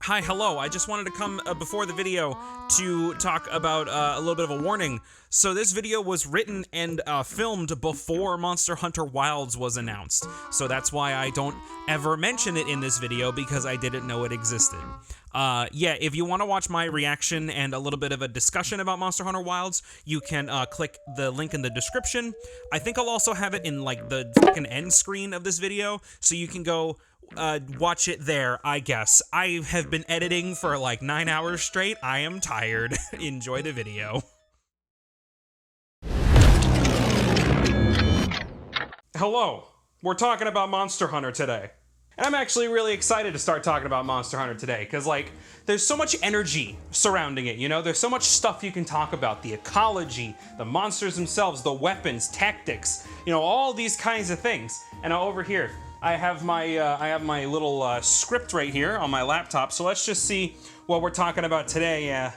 Hi, hello. I just wanted to come before the video to talk about a little bit of a warning. So this video was written and filmed before Monster Hunter Wilds was announced. So that's why I don't ever mention it in this video, because I didn't know it existed. Yeah, if you want to watch my reaction and a little bit of a discussion about Monster Hunter Wilds, you can click the link in the description. I think I'll also have it in like the fucking end screen of this video, so you can go watch it there, I guess. I have been editing for like 9 hours straight. I am tired. Enjoy the video. Hello. We're talking about Monster Hunter today. And I'm actually really excited to start talking about Monster Hunter today, because, like, there's so much energy surrounding it, you know? There's so much stuff you can talk about. The ecology, the monsters themselves, the weapons, tactics, you know, all these kinds of things. And over here, I have my little script right here on my laptop, so let's just see what we're talking about today.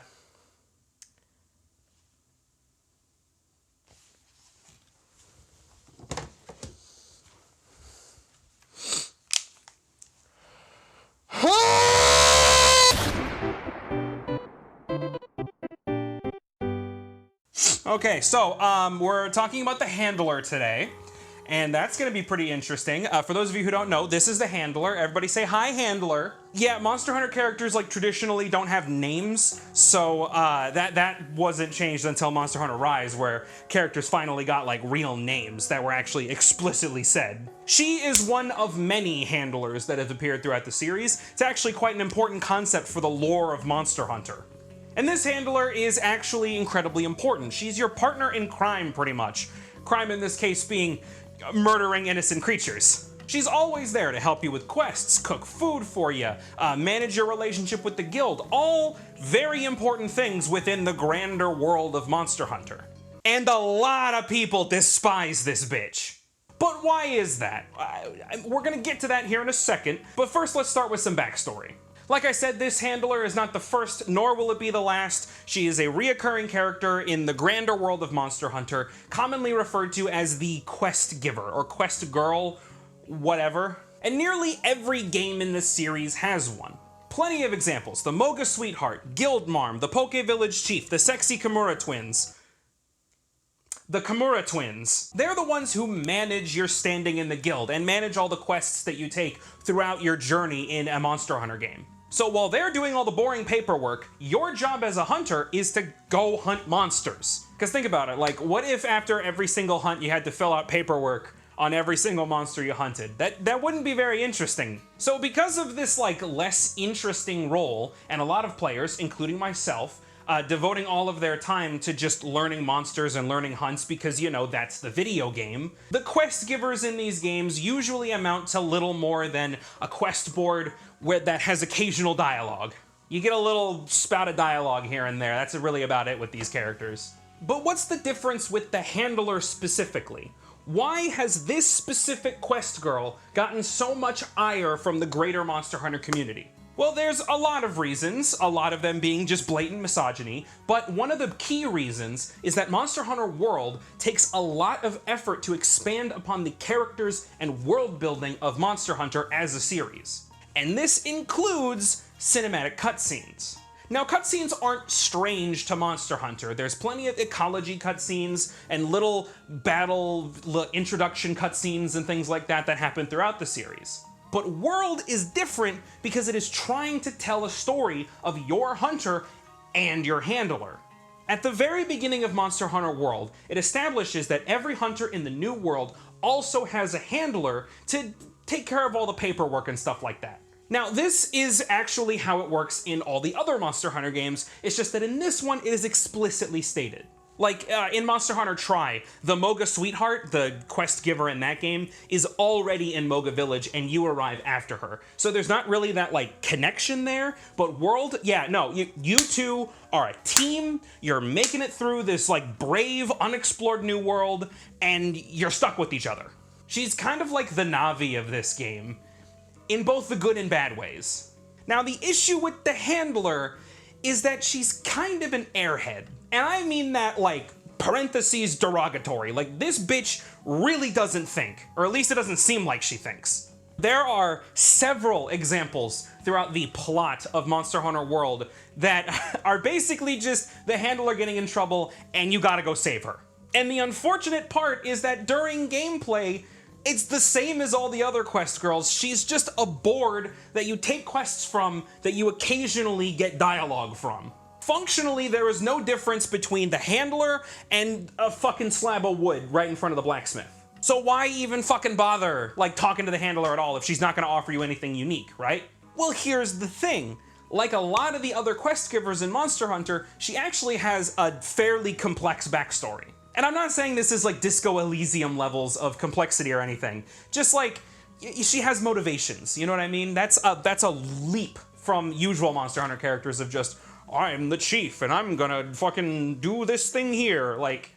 Okay, so we're talking about the handler today, and that's going to be pretty interesting. For those of you who don't know, this is the handler. Everybody say hi, handler. Yeah, Monster Hunter characters like traditionally don't have names, so that wasn't changed until Monster Hunter Rise, where characters finally got like real names that were actually explicitly said. She is one of many handlers that have appeared throughout the series. It's actually quite an important concept for the lore of Monster Hunter. And this handler is actually incredibly important. She's your partner in crime, pretty much. Crime in this case being murdering innocent creatures. She's always there to help you with quests, cook food for you, manage your relationship with the guild. All very important things within the grander world of Monster Hunter. And a lot of people despise this bitch. But why is that? We're gonna get to that here in a second, but first let's start with some backstory. Like I said, this handler is not the first, nor will it be the last. She is a reoccurring character in the grander world of Monster Hunter, commonly referred to as the quest giver, or quest girl, whatever. And nearly every game in this series has one. Plenty of examples: the Moga Sweetheart, Guild Marm, the Poke Village Chief, the Sexy Kimura Twins. The Kimura Twins. They're the ones who manage your standing in the guild and manage all the quests that you take throughout your journey in a Monster Hunter game. So while they're doing all the boring paperwork, your job as a hunter is to go hunt monsters. Because think about it, like, what if after every single hunt you had to fill out paperwork on every single monster you hunted? That wouldn't be very interesting. So because of this, like, less interesting role, and a lot of players, including myself, devoting all of their time to just learning monsters and learning hunts because, you know, that's the video game, the quest givers in these games usually amount to little more than a quest board that has occasional dialogue. You get a little spout of dialogue here and there. That's really about it with these characters. But what's the difference with the handler specifically? Why has this specific quest girl gotten so much ire from the greater Monster Hunter community? Well, there's a lot of reasons, a lot of them being just blatant misogyny, but one of the key reasons is that Monster Hunter World takes a lot of effort to expand upon the characters and world building of Monster Hunter as a series. And this includes cinematic cutscenes. Now, cutscenes aren't strange to Monster Hunter. There's plenty of Ecology cutscenes and little battle introduction cutscenes and things like that that happen throughout the series. But World is different because it is trying to tell a story of your hunter and your handler. At the very beginning of Monster Hunter World, it establishes that every hunter in the new world also has a handler to take care of all the paperwork and stuff like that. Now, this is actually how it works in all the other Monster Hunter games, it's just that in this one it is explicitly stated. Like, in Monster Hunter Tri, the Moga Sweetheart, the quest giver in that game, is already in Moga Village and you arrive after her. So there's not really that, like, connection there, but World, yeah, no, you two are a team, you're making it through this, like, brave, unexplored new world, and you're stuck with each other. She's kind of like the Na'vi of this game, in both the good and bad ways. Now, the issue with the handler is that she's kind of an airhead. And I mean that, like, parentheses derogatory. Like, this bitch really doesn't think, or at least it doesn't seem like she thinks. There are several examples throughout the plot of Monster Hunter World that are basically just the handler getting in trouble and you gotta go save her. And the unfortunate part is that during gameplay, it's the same as all the other quest girls. She's just a board that you take quests from that you occasionally get dialogue from. Functionally, there is no difference between the handler and a fucking slab of wood right in front of the blacksmith. So why even fucking bother, like, talking to the handler at all if she's not gonna offer you anything unique, right? Well, here's the thing. Like a lot of the other quest givers in Monster Hunter, she actually has a fairly complex backstory. And I'm not saying this is like Disco Elysium levels of complexity or anything. Just like, she has motivations, you know what I mean? That's a leap from usual Monster Hunter characters of just, I'm the chief and I'm gonna fucking do this thing here. Like,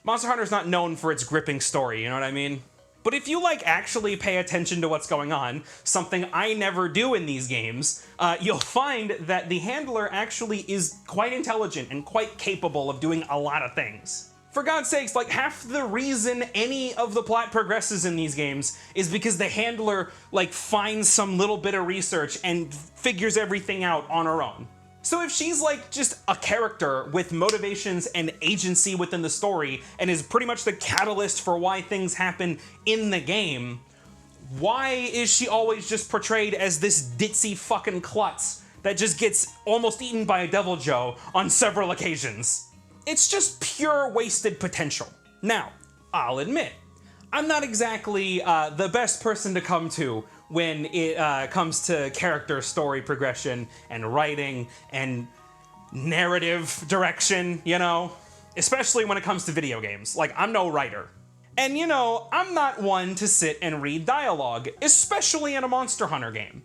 Monster Hunter's not known for its gripping story, you know what I mean? But if you like actually pay attention to what's going on, something I never do in these games, you'll find that the handler actually is quite intelligent and quite capable of doing a lot of things. For God's sakes, like, half the reason any of the plot progresses in these games is because the handler, like, finds some little bit of research and figures everything out on her own. So if she's like just a character with motivations and agency within the story and is pretty much the catalyst for why things happen in the game, why is she always just portrayed as this ditzy fucking klutz that just gets almost eaten by a devil Joe on several occasions? It's just pure wasted potential. Now, I'll admit, I'm not exactly the best person to come to when it comes to character story progression and writing and narrative direction, you know? Especially when it comes to video games. Like, I'm no writer. And you know, I'm not one to sit and read dialogue, especially in a Monster Hunter game.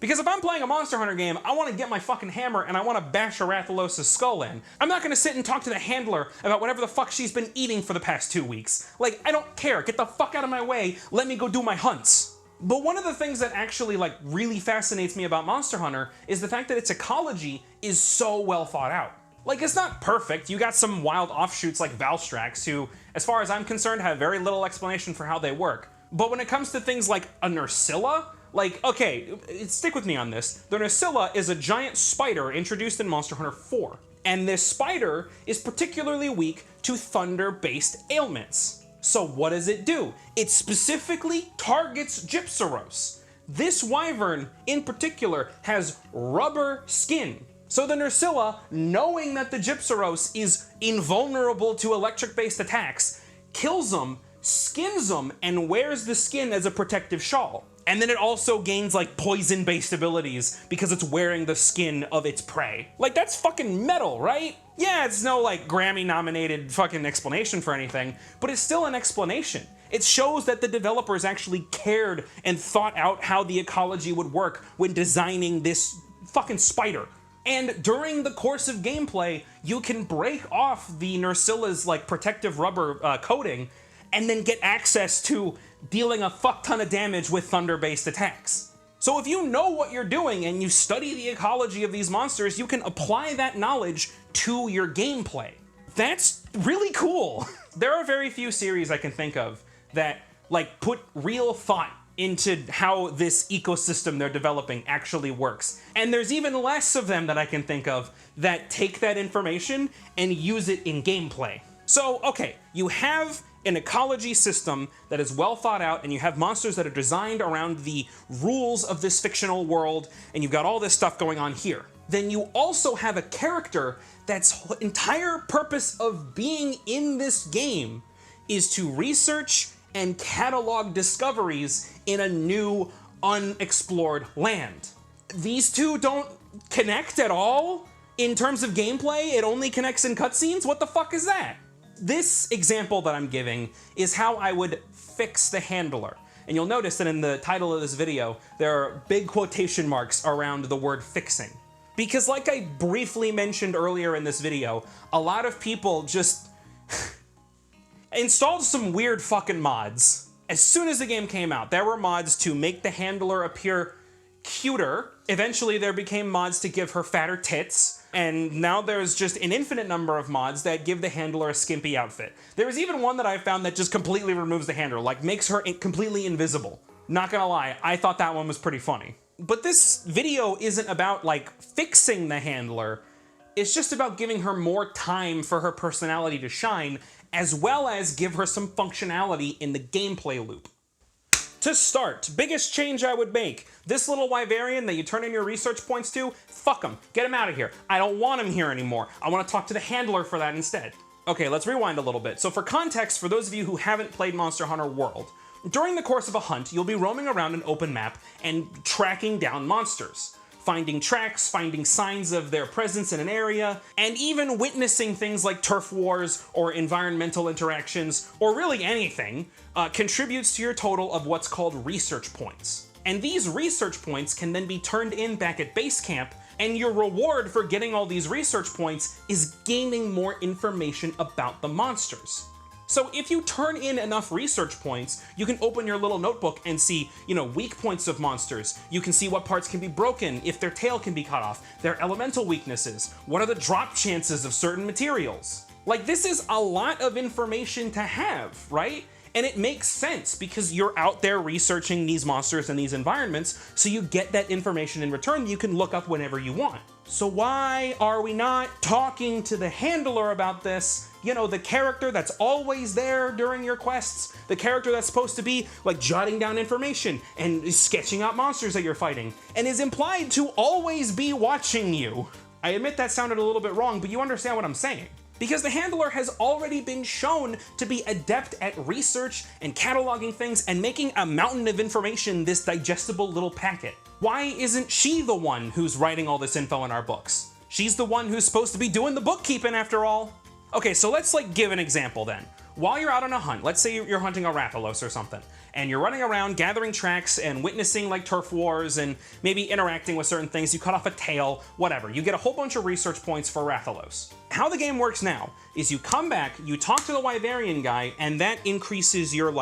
Because if I'm playing a Monster Hunter game, I want to get my fucking hammer and I want to bash a Rathalos' skull in. I'm not going to sit and talk to the handler about whatever the fuck she's been eating for the past 2 weeks. Like, I don't care. Get the fuck out of my way. Let me go do my hunts. But one of the things that actually, like, really fascinates me about Monster Hunter is the fact that its ecology is so well thought out. Like, it's not perfect. You got some wild offshoots like Valstrax who, as far as I'm concerned, have very little explanation for how they work. But when it comes to things like a Nursilla, like, okay, stick with me on this. The Nursilla is a giant spider introduced in Monster Hunter 4. And this spider is particularly weak to thunder-based ailments. So what does it do? It specifically targets Gypsaros. This wyvern, in particular, has rubber skin. So the Nursilla, knowing that the Gypsaros is invulnerable to electric-based attacks, kills them, skins them, and wears the skin as a protective shawl. And then it also gains, like, poison-based abilities because it's wearing the skin of its prey. Like, that's fucking metal, right? Yeah, it's no, like, Grammy-nominated fucking explanation for anything, but it's still an explanation. It shows that the developers actually cared and thought out how the ecology would work when designing this fucking spider. And during the course of gameplay, you can break off the Nursilla's, like, protective rubber coating and then get access to dealing a fuck ton of damage with thunder-based attacks. So if you know what you're doing and you study the ecology of these monsters, you can apply that knowledge to your gameplay. That's really cool. There are very few series I can think of that, like, put real thought into how this ecosystem they're developing actually works. And there's even less of them that I can think of that take that information and use it in gameplay. So, okay, you have an ecology system that is well thought out, and you have monsters that are designed around the rules of this fictional world, and you've got all this stuff going on here. Then you also have a character that's entire purpose of being in this game is to research and catalog discoveries in a new, unexplored land. These two don't connect at all in terms of gameplay. It only connects in cutscenes. What the fuck is that? This example that I'm giving is how I would fix the handler. And you'll notice that in the title of this video, there are big quotation marks around the word fixing. Because like I briefly mentioned earlier in this video, a lot of people just installed some weird fucking mods. As soon as the game came out, there were mods to make the handler appear cuter. Eventually there became mods to give her fatter tits. And now there's just an infinite number of mods that give the handler a skimpy outfit. There's even one that I found that just completely removes the handler, like makes her completely invisible. Not gonna lie, I thought that one was pretty funny. But this video isn't about like fixing the handler, it's just about giving her more time for her personality to shine, as well as give her some functionality in the gameplay loop. To start, biggest change I would make, this little Wyverian that you turn in your research points to, fuck him, get him out of here. I don't want him here anymore. I want to talk to the handler for that instead. Okay, let's rewind a little bit. So for context, for those of you who haven't played Monster Hunter World, during the course of a hunt, you'll be roaming around an open map and tracking down monsters. Finding tracks, finding signs of their presence in an area, and even witnessing things like turf wars or environmental interactions, or really anything, contributes to your total of what's called research points. And these research points can then be turned in back at base camp, and your reward for getting all these research points is gaining more information about the monsters. So if you turn in enough research points, you can open your little notebook and see, weak points of monsters. You can see what parts can be broken, if their tail can be cut off, their elemental weaknesses, what are the drop chances of certain materials. Like, this is a lot of information to have, right? And it makes sense because you're out there researching these monsters and these environments, so you get that information in return that you can look up whenever you want. So why are we not talking to the handler about this? The character that's always there during your quests, the character that's supposed to be like jotting down information and sketching out monsters that you're fighting, and is implied to always be watching you. I admit that sounded a little bit wrong, but you understand what I'm saying. Because the handler has already been shown to be adept at research and cataloging things and making a mountain of information this digestible little packet. Why isn't she the one who's writing all this info in our books? She's the one who's supposed to be doing the bookkeeping after all. Okay, so let's give an example then. While you're out on a hunt, let's say you're hunting a Rathalos or something, and you're running around gathering tracks and witnessing like turf wars and maybe interacting with certain things, you cut off a tail, whatever. You get a whole bunch of research points for Rathalos. How the game works now is you come back, you talk to the Wyverian guy, and that increases your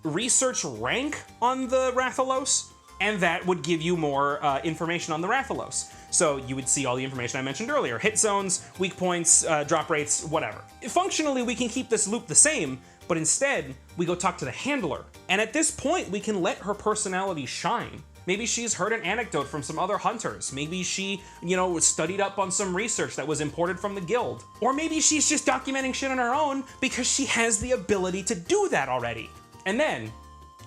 research rank on the Rathalos, and that would give you more information on the Rathalos. So you would see all the information I mentioned earlier, hit zones, weak points, drop rates, whatever. Functionally, we can keep this loop the same, but instead, we go talk to the handler. And at this point, we can let her personality shine. Maybe she's heard an anecdote from some other hunters. Maybe she, studied up on some research that was imported from the guild. Or maybe she's just documenting shit on her own because she has the ability to do that already. And then,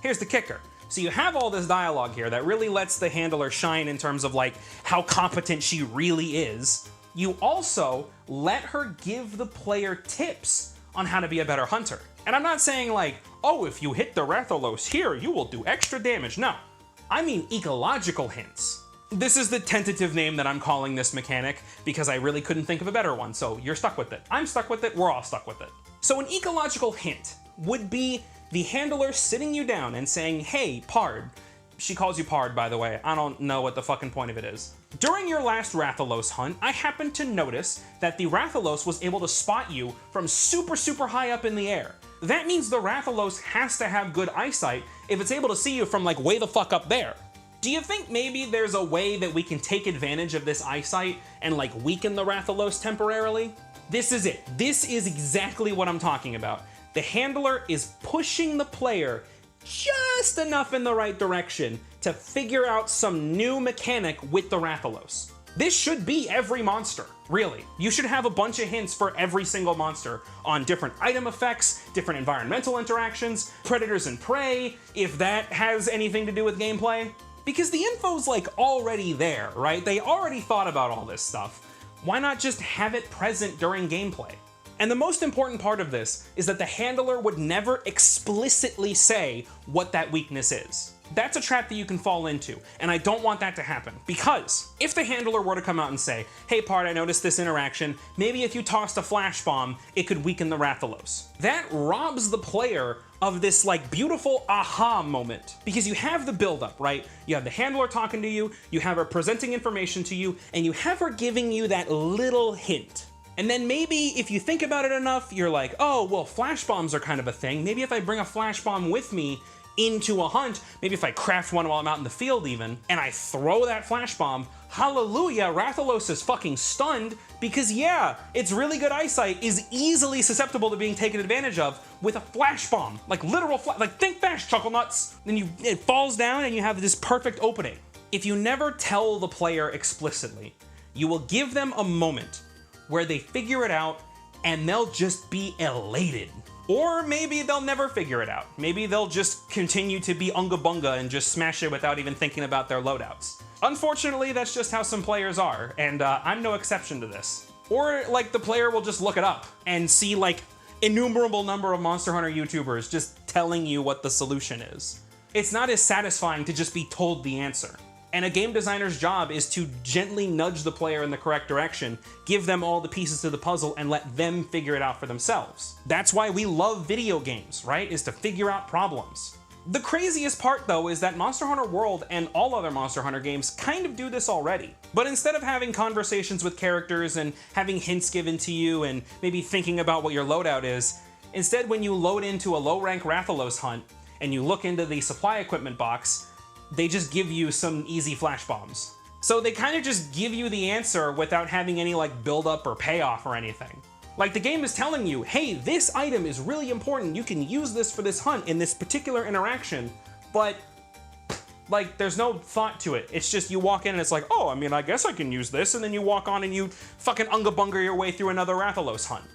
here's the kicker. So you have all this dialogue here that really lets the handler shine in terms of how competent she really is. You also let her give the player tips on how to be a better hunter. And I'm not saying oh, if you hit the Rathalos here, you will do extra damage. No, I mean ecological hints. This is the tentative name that I'm calling this mechanic because I really couldn't think of a better one, so you're stuck with it. I'm stuck with it, we're all stuck with it. So an ecological hint would be the handler sitting you down and saying, hey, Pard. She calls you Pard, by the way. I don't know what the fucking point of it is. During your last Rathalos hunt, I happened to notice that the Rathalos was able to spot you from super, super high up in the air. That means the Rathalos has to have good eyesight if it's able to see you from way the fuck up there. Do you think maybe there's a way that we can take advantage of this eyesight and weaken the Rathalos temporarily? This is it. This is exactly what I'm talking about. The handler is pushing the player just enough in the right direction to figure out some new mechanic with the Rathalos. This should be every monster, really. You should have a bunch of hints for every single monster on different item effects, different environmental interactions, predators and prey, if that has anything to do with gameplay. Because the info's already there, right? They already thought about all this stuff. Why not just have it present during gameplay? And the most important part of this is that the handler would never explicitly say what that weakness is. That's a trap that you can fall into, and I don't want that to happen. Because if the handler were to come out and say, hey Pard, I noticed this interaction, maybe if you tossed a flash bomb, it could weaken the Rathalos. That robs the player of this beautiful aha moment. Because you have the buildup, right? You have the handler talking to you have her presenting information to you, and you have her giving you that little hint. And then maybe if you think about it enough, you're oh, well, flash bombs are kind of a thing. Maybe if I bring a flash bomb with me, into a hunt, maybe if I craft one while I'm out in the field even, and I throw that flash bomb, hallelujah, Rathalos is fucking stunned because yeah, its really good eyesight is easily susceptible to being taken advantage of with a flash bomb, like literal like think fast, Chuckle Nuts. Then it falls down and you have this perfect opening. If you never tell the player explicitly, you will give them a moment where they figure it out and they'll just be elated. Or maybe they'll never figure it out. Maybe they'll just continue to be unga bunga and just smash it without even thinking about their loadouts. Unfortunately, that's just how some players are, and I'm no exception to this. Or like the player will just look it up and see like innumerable number of Monster Hunter YouTubers just telling you what the solution is. It's not as satisfying to just be told the answer. And a game designer's job is to gently nudge the player in the correct direction, give them all the pieces to the puzzle, and let them figure it out for themselves. That's why we love video games, right? Is to figure out problems. The craziest part, though, is that Monster Hunter World and all other Monster Hunter games kind of do this already. But instead of having conversations with characters and having hints given to you and maybe thinking about what your loadout is, instead when you load into a low-rank Rathalos hunt and you look into the supply equipment box, they just give you some easy flash bombs. So they kind of just give you the answer without having any like build up or payoff or anything. Like the game is telling you, hey, this item is really important, you can use this for this hunt in this particular interaction, but like there's no thought to it. It's just you walk in and it's like, oh, I mean, I guess I can use this, and then you walk on and you fucking unga bunga your way through another Rathalos hunt.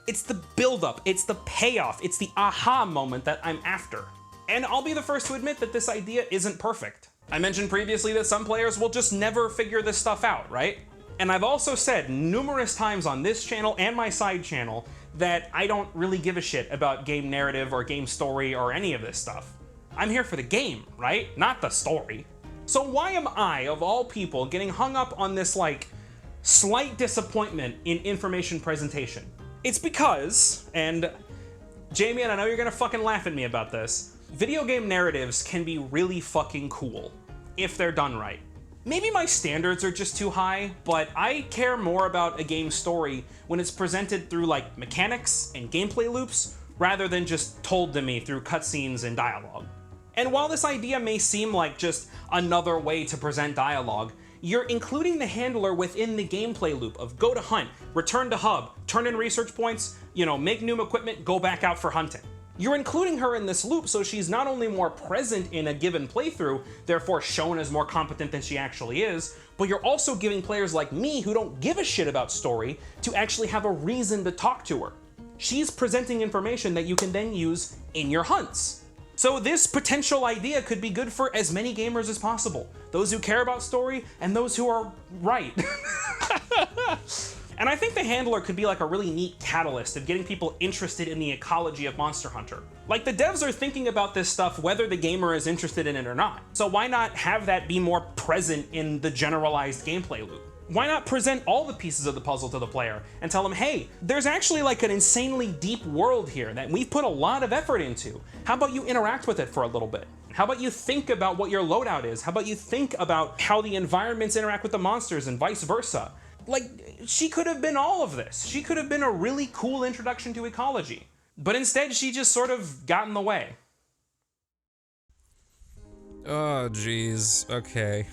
It's the build up, it's the payoff, it's the aha moment that I'm after. And I'll be the first to admit that this idea isn't perfect. I mentioned previously that some players will just never figure this stuff out, right? And I've also said numerous times on this channel and my side channel that I don't really give a shit about game narrative or game story or any of this stuff. I'm here for the game, right? Not the story. So why am I, of all people, getting hung up on this like slight disappointment in information presentation? It's because, and Jamie, and I know you're gonna fucking laugh at me about this, video game narratives can be really fucking cool if they're done right. Maybe my standards are just too high, but I care more about a game story when it's presented through like mechanics and gameplay loops rather than just told to me through cutscenes and dialogue. And while this idea may seem like just another way to present dialogue, you're including the handler within the gameplay loop of go to hunt, return to hub, turn in research points, make new equipment, go back out for hunting. You're including her in this loop so she's not only more present in a given playthrough, therefore shown as more competent than she actually is, but you're also giving players like me who don't give a shit about story to actually have a reason to talk to her. She's presenting information that you can then use in your hunts. So this potential idea could be good for as many gamers as possible. Those who care about story and those who are right. And I think the handler could be like a really neat catalyst of getting people interested in the ecology of Monster Hunter. Like the devs are thinking about this stuff whether the gamer is interested in it or not. So why not have that be more present in the generalized gameplay loop? Why not present all the pieces of the puzzle to the player and tell them, hey, there's actually like an insanely deep world here that we've put a lot of effort into. How about you interact with it for a little bit? How about you think about what your loadout is? How about you think about how the environments interact with the monsters and vice versa? Like, she could have been all of this. She could have been a really cool introduction to ecology. But instead, she just sort of got in the way. Oh, geez. Okay.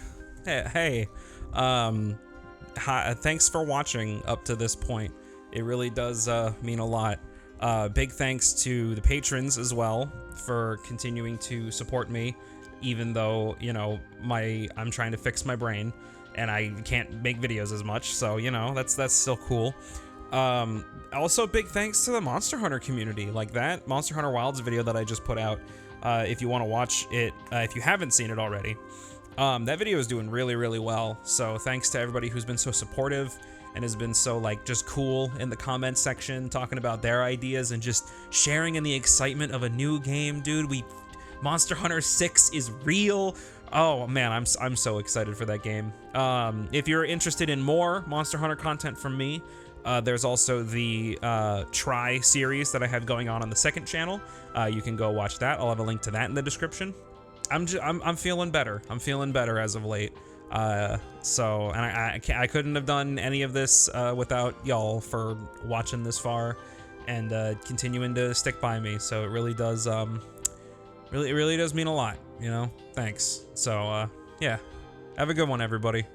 Hey. Hi, thanks for watching up to this point. It really does mean a lot. Big thanks to the patrons as well for continuing to support me, even though, I'm trying to fix my brain and I can't make videos as much, so, that's still cool. Also, big thanks to the Monster Hunter community. Like that Monster Hunter Wilds video that I just put out, if you want to watch it, if you haven't seen it already. That video is doing really, really well, so thanks to everybody who's been so supportive and has been so, just cool in the comments section, talking about their ideas and just sharing in the excitement of a new game. Dude, Monster Hunter 6 is real. Oh man, I'm so excited for that game. If you're interested in more Monster Hunter content from me, there's also the Try series that I have going on the second channel. You can go watch that. I'll have a link to that in the description. I'm feeling better. I'm feeling better as of late. And I couldn't have done any of this without y'all for watching this far and continuing to stick by me. So it really does Really, it really does mean a lot, you know? Thanks. So, yeah. Have a good one, everybody.